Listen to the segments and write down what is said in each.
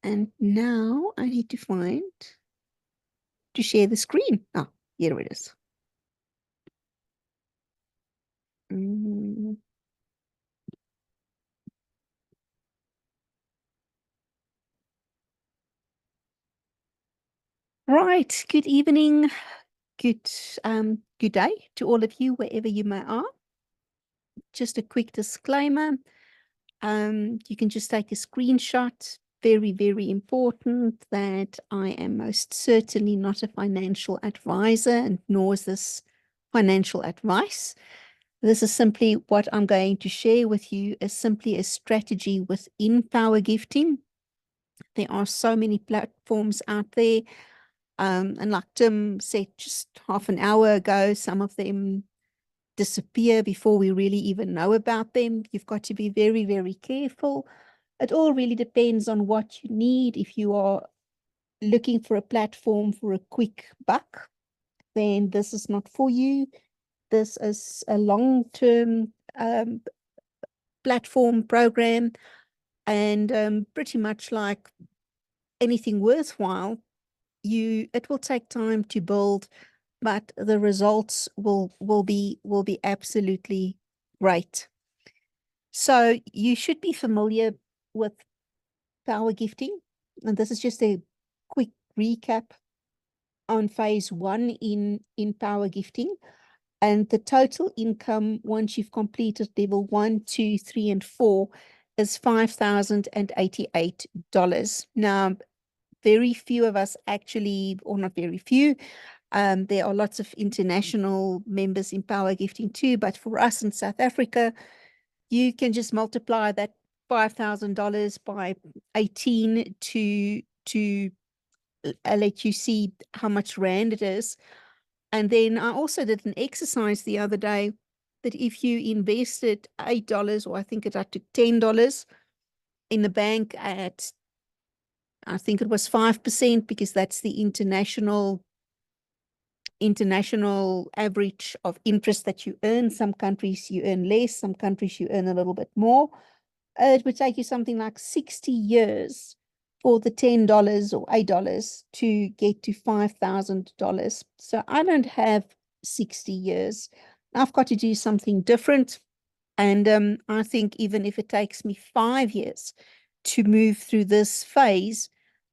And now I need to find to share the screen. Ah, here it is. Mm. Right. Good evening. Good good day to all of you, wherever you may are. Just a quick disclaimer. You can just take a screenshot. Very, very important that I am most certainly not a financial advisor, and nor is this financial advice. This is simply what I'm going to share with you is simply a strategy within power gifting. There are so many platforms out there. And like Tim said just half an hour ago, some of them disappear before we really even know about them. You've got to be very, very careful. It all really depends on what you need. If you are looking for a platform for a quick buck, then this is not for you. This is a long-term platform program, and pretty much like anything worthwhile, it will take time to build, but the results will be absolutely great. So you should be familiar with power gifting, and this is just a quick recap on phase one in power gifting. And the total income once you've completed level 1, 2, 3, and 4 is $5,088. Now, very few of us actually, or not very few, there are lots of international members in power gifting too, but for us in South Africa, you can just multiply that $5,000 by 18 to let you see how much rand it is. And then I also did an exercise the other day that if you invested $8, or I think it's up to $10 in the bank at, I think it was 5%, because that's the international average of interest that you earn. Some countries you earn less, some countries you earn a little bit more. It would take you something like 60 years for the $10 or $8 to get to $5,000. So I don't have 60 years. I've got to do something different. And I think even if it takes me 5 years to move through this phase,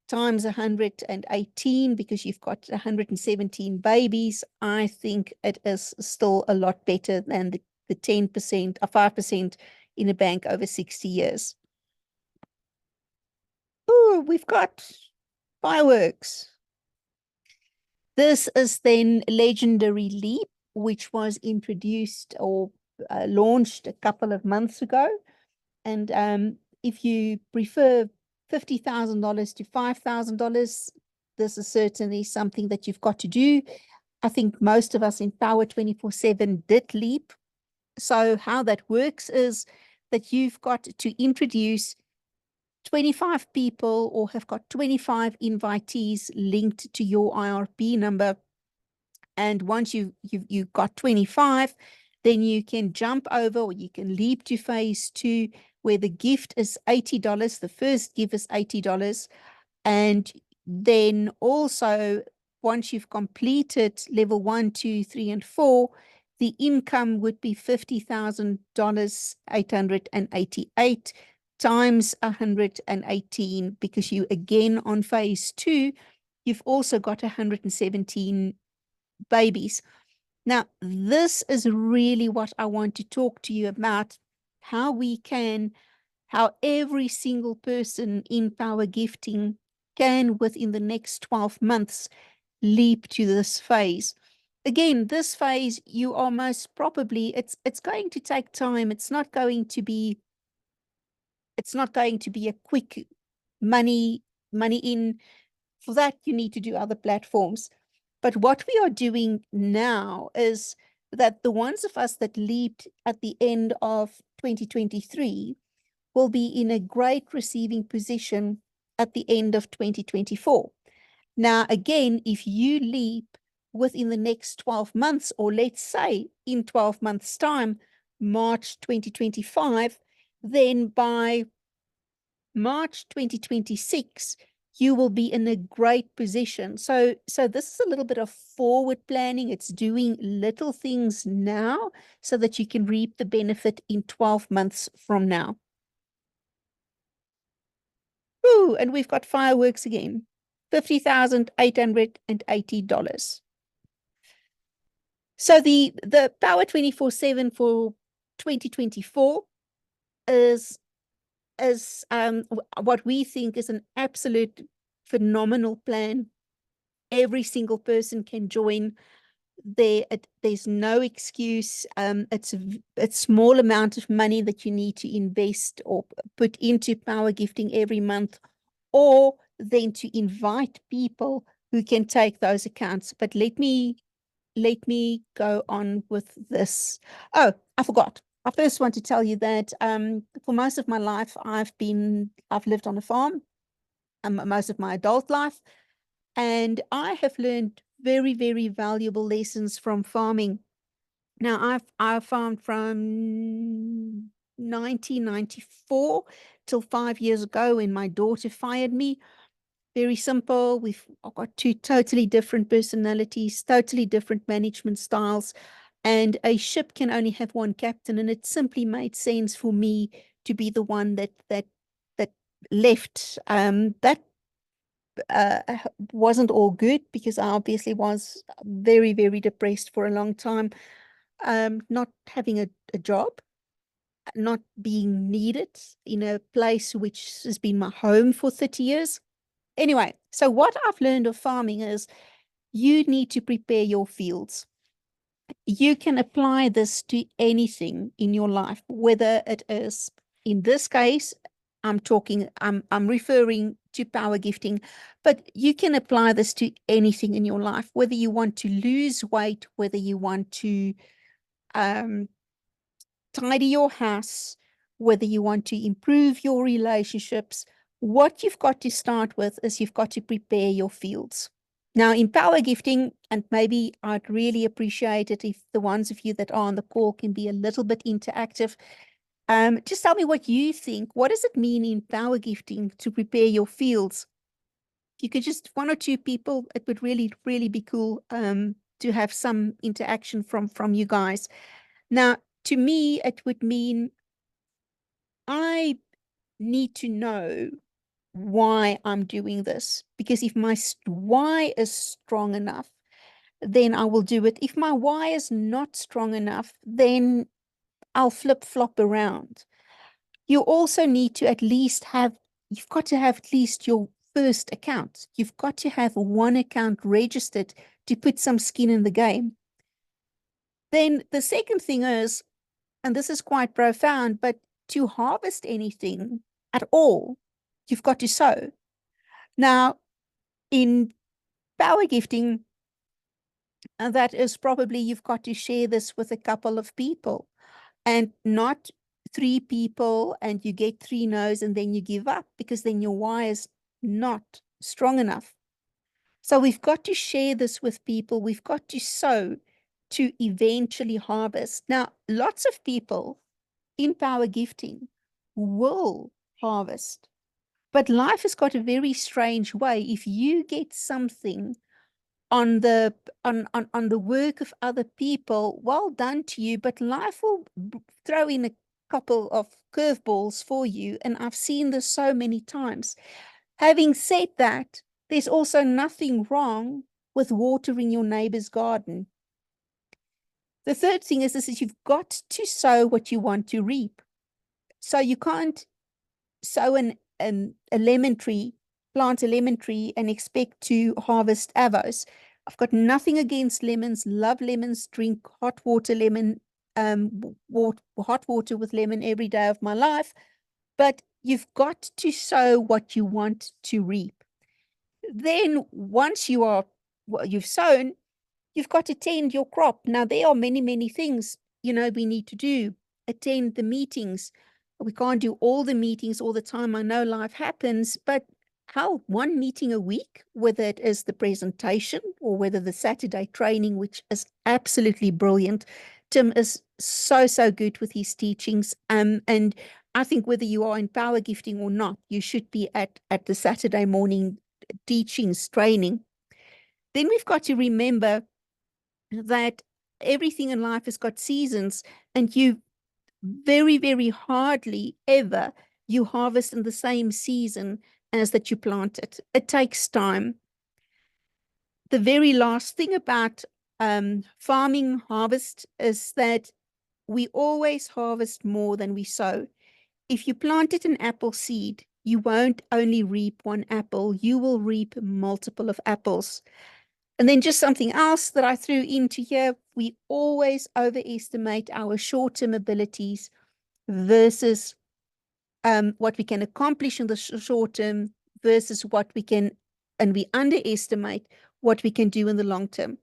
times 118, because you've got 117 babies, I think it is still a lot better than the 10% or 5% in a bank over 60 years. Oh, we've got fireworks. This is then Legendary Leap, which was introduced or launched a couple of months ago. And if you prefer $50,000 to $5,000, this is certainly something that you've got to do. I think most of us in Power 24/7 did Leap. So how that works is that you've got to introduce 25 people or have got 25 invitees linked to your IRP number. And once you've got 25, then you can jump over, or you can leap to phase two, where the gift is $80. The first gift is $80. And then also, once you've completed level 1, 2, 3, and 4, the income would be $50,888 times 118, because you again on phase two, you've also got 117 babies. Now, this is really what I want to talk to you about, how every single person in power gifting can, within the next 12 months, leap to this phase. Again, this phase, you are most probably, it's going to take time. It's not going to be a quick money in. For that, you need to do other platforms. But what we are doing now is that the ones of us that leaped at the end of 2023 will be in a great receiving position at the end of 2024. Now, again, if you leap within the next 12 months, or let's say in 12 months' time, March 2025, then by March 2026, you will be in a great position. So this is a little bit of forward planning. It's doing little things now so that you can reap the benefit in 12 months from now. Ooh, and we've got fireworks again. $50,880. So the Power 24/7 for 2024 is what we think is an absolute phenomenal plan. Every single person can join. There's no excuse. It's a small amount of money that you need to invest or put into power gifting every month, or then to invite people who can take those accounts. But let me go on with this. Oh, I forgot. I first want to tell you that for most of my life, I've lived on a farm, most of my adult life, and I have learned very, very valuable lessons from farming. Now, I've farmed from 1994 till 5 years ago when my daughter fired me. Very simple. I've got two totally different personalities, totally different management styles, and a ship can only have one captain, and it simply made sense for me to be the one that left. That wasn't all good because I obviously was very, very depressed for a long time. Not having a job, not being needed in a place which has been my home for 30 years. Anyway, so what I've learned of farming is you need to prepare your fields. You can apply this to anything in your life, whether it is, in this case, I'm referring to power gifting, but you can apply this to anything in your life, whether you want to lose weight, whether you want to um, tidy your house, whether you want to improve your relationships. What you've got to start with is you've got to prepare your fields. Now, in power gifting, and maybe I'd really appreciate it if the ones of you that are on the call can be a little bit interactive. Just tell me what you think. What does it mean in power gifting to prepare your fields? If you could just one or two people, it would really, really be cool to have some interaction from you guys. Now, to me, it would mean I need to know why I'm doing this, because if my why is strong enough, then I will do it. If my why is not strong enough, then I'll flip-flop around. You also need to at least have, you've got to have at least your first account. You've got to have one account registered to put some skin in the game. Then the second thing is, and this is quite profound, but to harvest anything at all, you've got to sow. Now, in power gifting, that is probably you've got to share this with a couple of people and not three people and you get three no's and then you give up, because then your why is not strong enough. So we've got to share this with people. We've got to sow to eventually harvest. Now, lots of people in power gifting will harvest, but life has got a very strange way. If you get something on the work of other people, well done to you, but life will throw in a couple of curveballs for you, and I've seen this so many times. Having said that, there's also nothing wrong with watering your neighbor's garden. The third thing is this: is you've got to sow what you want to reap. So you can't sow a lemon tree, plant a lemon tree, and expect to harvest avos. I've got nothing against lemons, love lemons, drink hot water lemon, hot water with lemon every day of my life. But you've got to sow what you want to reap. Then once you've sown, you've got to tend your crop. Now, there are many, many things, we need to do. Attend the meetings. We can't do all the meetings all the time. I know life happens, but how one meeting a week, whether it is the presentation or whether the Saturday training, which is absolutely brilliant. Tim is so, so good with his teachings. And I think whether you are in power gifting or not, you should be at the Saturday morning teachings, training. Then we've got to remember that everything in life has got seasons, and you very, very hardly ever you harvest in the same season as that you plant it. It takes time. The very last thing about farming harvest is that we always harvest more than we sow. If you planted an apple seed, you won't only reap one apple, you will reap multiple of apples. And then just something else that I threw into here, we always overestimate our short-term abilities versus what we can accomplish in the short term versus what we can, and we underestimate what we can do in the long term.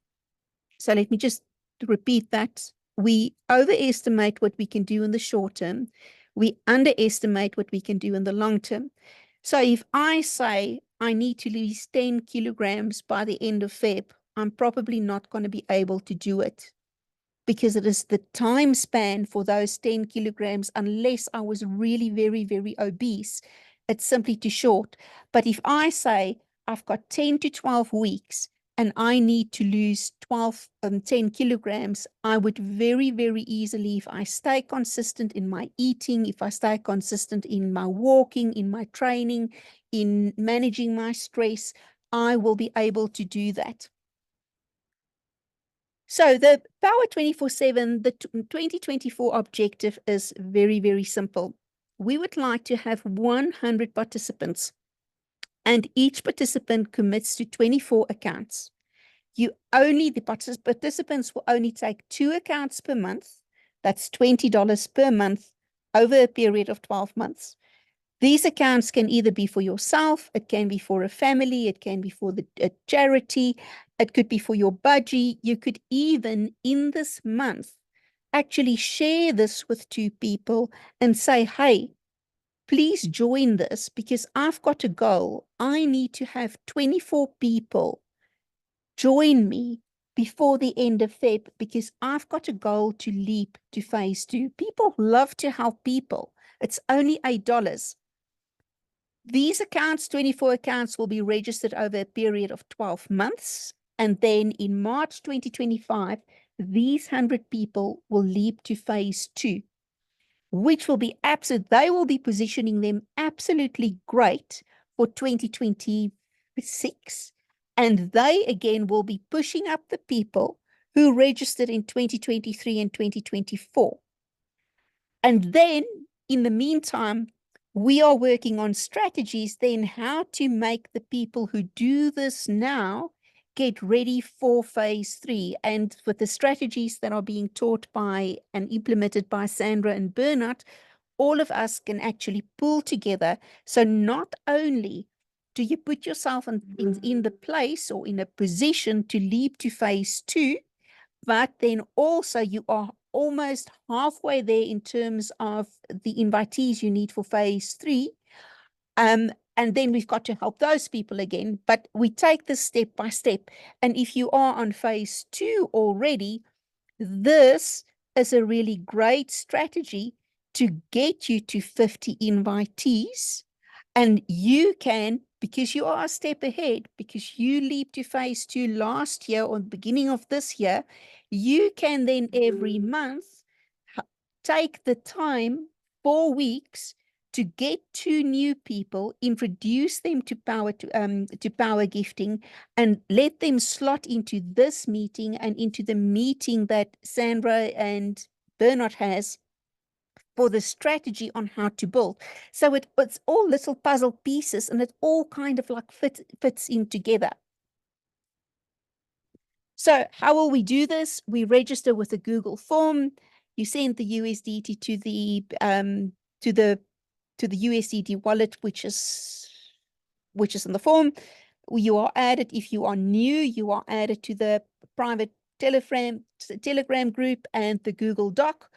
So let me just repeat that. We overestimate what we can do in the short term. We underestimate what we can do in the long term. So if I say I need to lose 10 kilograms by the end of Feb, I'm probably not going to be able to do it, because it is the time span for those 10 kilograms, unless I was really very, very obese, it's simply too short. But if I say I've got 10 to 12 weeks and I need to lose 10 kilograms, I would very, very easily, if I stay consistent in my eating, if I stay consistent in my walking, in my training, in managing my stress, I will be able to do that. So the Power 24/7, the 2024 objective is very, very simple. We would like to have 100 participants, and each participant commits to 24 accounts. The participants will only take 2 accounts per month. That's $20 per month over a period of 12 months. These accounts can either be for yourself, it can be for a family, it can be for a charity, it could be for your budgie. You could even, in this month, actually share this with 2 people and say, hey, please join this because I've got a goal. I need to have 24 people join me before the end of Feb because I've got a goal to leap to phase 2. People love to help people. It's only $8. These accounts, 24 accounts, will be registered over a period of 12 months. And then in March 2025, these 100 people will leap to phase 2, which will be absolute. They will be positioning them absolutely great for 2026. And they again will be pushing up the people who registered in 2023 and 2024. And then in the meantime, we are working on strategies then how to make the people who do this now get ready for phase 3. And with the strategies that are being taught by and implemented by Sandra and Bernard, all of us can actually pull together. So not only do you put yourself in the place or in a position to leap to phase 2, but then also you are almost halfway there in terms of the invitees you need for phase 3. And then we've got to help those people again, but we take this step by step. And if you are on phase 2 already, this is a really great strategy to get you to 50 invitees. And you can, because you are a step ahead, because you leaped to phase 2 last year or the beginning of this year, you can then every month take the time, 4 weeks, to get 2 new people, introduce them to power gifting, and let them slot into this meeting and into the meeting that Sandra and Bernard has for the strategy on how to build. So it's all little puzzle pieces, and it all kind of like fits in together. So how will we do this? We register with a Google form. You send the USDT to the USDT wallet, which is in the form. You are added. If you are new, you are added to the private Telegram group and the Google Doc.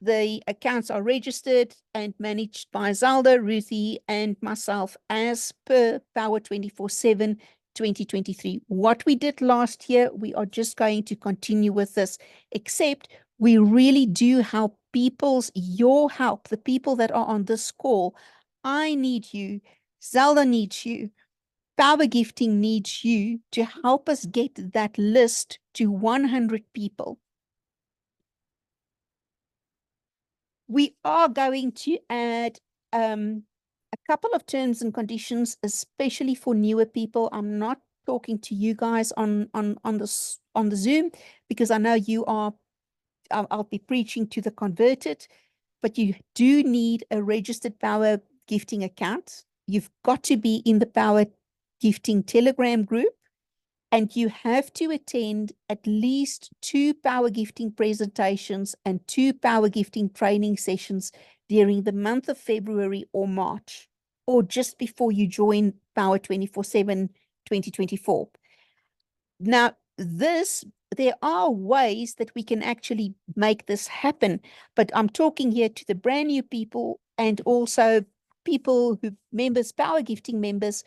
The accounts are registered and managed by Zelda, Ruthie, and myself as per Power 24/7 2023. What we did last year, we are just going to continue with this, except we really do help your help, the people that are on this call. I need you. Zelda needs you. Power Gifting needs you to help us get that list to 100 people. We are going to add a couple of terms and conditions, especially for newer people. I'm not talking to you guys on the Zoom, because I know you are. I'll be preaching to the converted, but you do need a registered Power Gifting account. You've got to be in the Power Gifting Telegram group, and you have to attend at least 2 Power Gifting presentations and 2 Power Gifting training sessions during the month of February or March, or just before you join Power 24/7 2024. Now, there are ways that we can actually make this happen, but I'm talking here to the brand new people, and also people Power Gifting members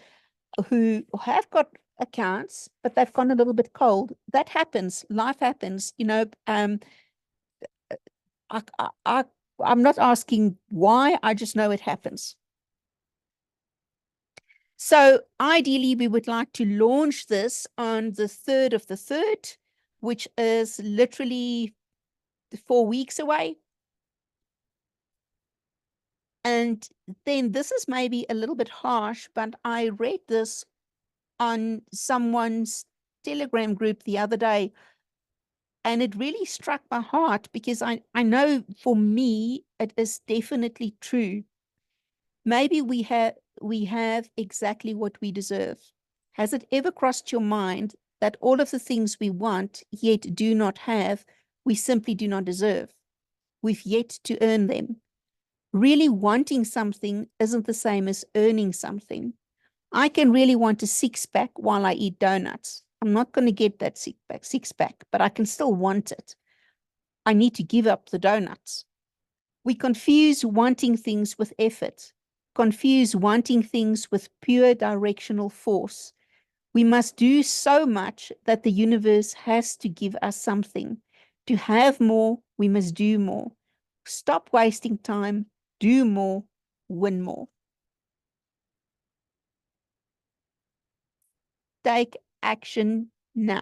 who have got accounts, but they've gone a little bit cold. That happens. Life happens. I, I, I, I'm not asking why. I just know it happens. So ideally, we would like to launch this on the 3rd of the 3rd, which is literally 4 weeks away. And then this is maybe a little bit harsh, but I read this on someone's Telegram group the other day, and it really struck my heart, because I know for me, it is definitely true. Maybe we have exactly what we deserve. Has it ever crossed your mind that all of the things we want yet do not have, we simply do not deserve? We've yet to earn them. Really wanting something isn't the same as earning something. I can really want a six-pack while I eat donuts. I'm not going to get that six-pack, but I can still want it. I need to give up the donuts. We confuse wanting things with effort, confuse wanting things with pure directional force. We must do so much that the universe has to give us something. To have more, we must do more. Stop wasting time, do more, win more. Take action now.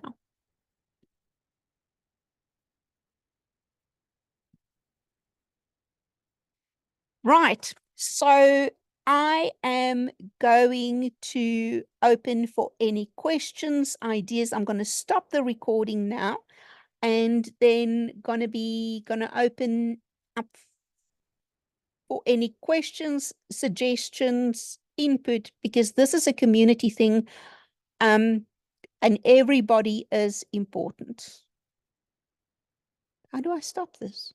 Right. So I am going to open for any questions, ideas. I'm going to stop the recording now, and then gonna open up for any questions, suggestions, input, because this is a community thing, and everybody is important. How do I stop this?